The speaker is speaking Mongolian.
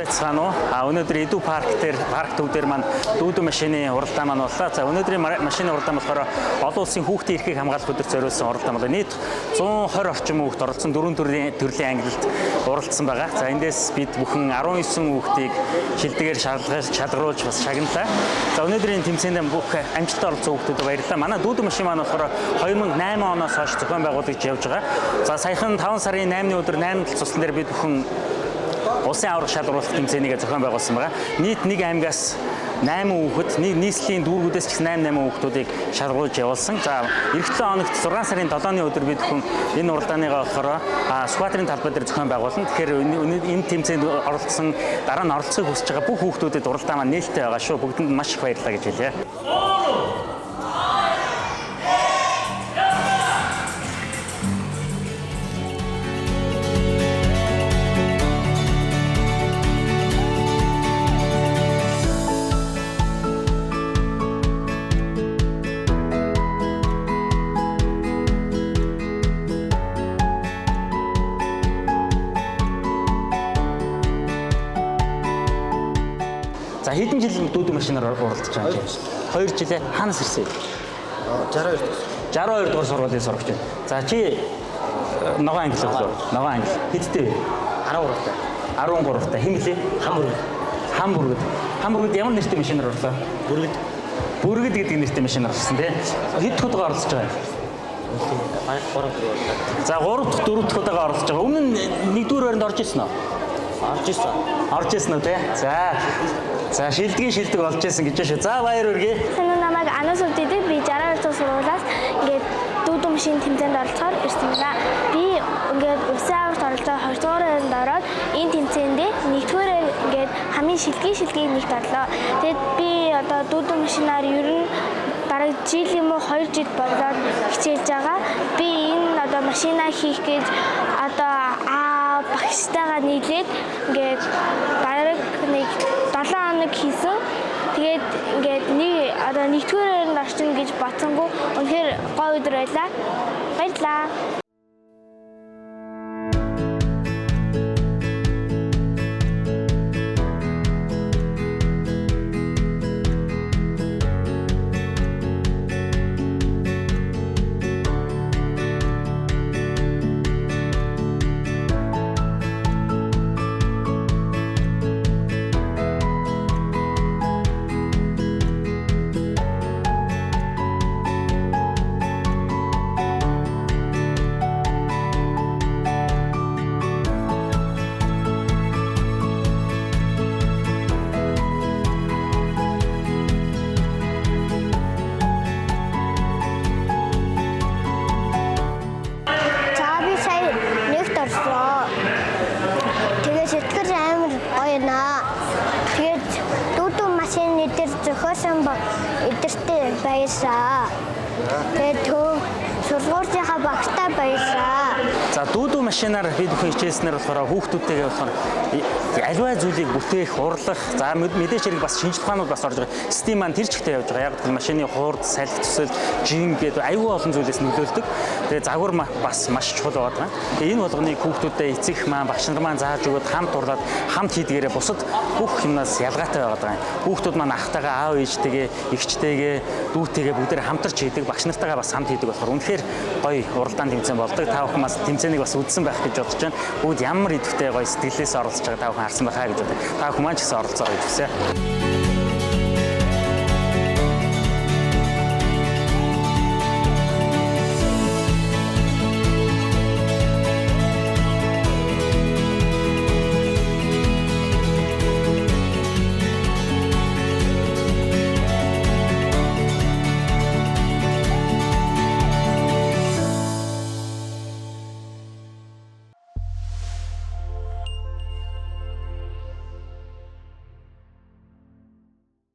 байцгаана уу? Өнөөдөр Иду парк төвдөр маань дүүдэн машины уралдаан маань боллоо. За өнөөдрийн машины уралдаан болохоор олон улсын хүүхдийн эрхийг хамгаалах өдөрт зориулсан уралдаан болоо. Нийт 120 орчим хүүхэд оролцсон 4 төрлийн ангилалд уралдсан байгаа. За эндээс бид бүхэн 19 хүүхдийг шилдэгээр шалгаруулж бас шагналаа. За өнөөдрийн тэмцээнд бүх амжилтанд оролцсон хүүхдүүдэд баярлалаа. Манай дүүдэн машин маань болохоор 2008 оноос хойш зохион байгуулагдж явж байгаа. За саяхан 5 сарын 8-ны өдөр 8 дахь цуслан дээр бид бүхэн улсын аварга шалгаруулах тэмцээнийг зохион байгуулсан байгаа. Нийт нэг аймгаас 8 хүүхэд, нийслэлийн дүүргүүдээс ч 8 хүүхдүүдийг шалгуулж явуулсан. За эх 7 хоногт 6 сарын 7-ны өдөр бид бүхэн энэ уралдааныгаа болохоор сквадрын талбай дээр зохион байгуулна. Тэгэхээр энэ тэмцээнд оролцсон дараа нь оролцохыг хүсэж байгаа бүх хүүхдүүдэд уралдаа маань нээлттэй байгаа шүү. Бүгдэнд маш их баярлалаа гэж хэлье. За хэдэн жил дүүдэн машинаар уралдаж байгаа юм бэ? 2 жилээ хаанаас ирсэн? 62 дугаар сургуулийн сурагч байна. За чи ногоон англи болов уу? Ногоон англи. Хэдтэй вэ? 13 та. Хэн блэ? Хамбургад ямар нэртэй машинаар орлоо? Бүргэд гэдэг нэртэй машинаар орсон тий. Хэд дахь удаа оролцож байгаа юм? 3 дахь удаага оролцож байгаа. Өмнө нь 1-р байранд орж ирсэн үү? Орж ирсэн үү тий? За шилдэг болж ирсэн гэж байна шүү. За баяр хүргэе. Санаа намайг Анаас өвдөдөг. Би 62 дахь сургуулиас ингээд дүүдэн машин тэмцээнд оролцохоор ирсэн байна. Би ингээд улсын аварт оролцоод 2-р байранд ороод энэ тэмцээндээ 1-р ингээд хамгийн шилдэг нэгт орлоо. Тэгэд би одоо дүүдэн машинаар ер нь бараг жил юм уу 2 жил болоод хичээж байгаа. Би энэ одоо машинаа хийх гэж одоо багштайгаа нийлээд ингээд бараг нэг 7 хоног хийсэн. Тэгээд ингээд одоо 1-р байранд орчихно гэж бодсонгүй. Үнэхээр гоё өдөр байлаа. Баярлалаа. Тэгээд дүүдэн машины дээр зохиосон эдэртэй баярлаа. Тэгээд сургуулийнхаа багштай баярлаа. За дүүдэн машинаар бид бүхэн хичээснээр болохоор хүүхдүүдтэйгээ болохоор аливаа зүйлийг бүтээх, урлах, за мэдээж хэрэг бас шинжлэх ухаанууд бас орж байгаа. Систем маань тэр чигтээ явж байгаа. Яг гэвэл машины хурд, салхи төсөл, жим гэдэг аюул олон зүйлээс нөлөөлдөг. Тэгээд загвар бас маш чухал байгаа. Тэгээд энэ болгоныг хүүхдүүдэд эцэг маань, багш нар маань зааж өгөөд хамт урлаад хамт хийдгээрээ бусад бүх юмнаас ялгаатай байгаа юм. Хүүхдүүд маань ахтайгаа аав ээжтэйгээ, эгчтэйгээ, дүүтэйгээ бүгдээр хамтарч хийдэг, багш нартайгаа бас хамт хийдэг болохоор үнэхээр гоё уралдаан тэмцээн болдог. Та бүхэн бас тэмцээнийг бас үзсэн байх гэж бодож байна. Бүгд ямар идэвхтэй гоё сэтгэлээс оролцож байгаа та бүхэн харсан байхаа гэж боддог. Та бүхэн маань ч гэсэн оролцоо гэж хүсье.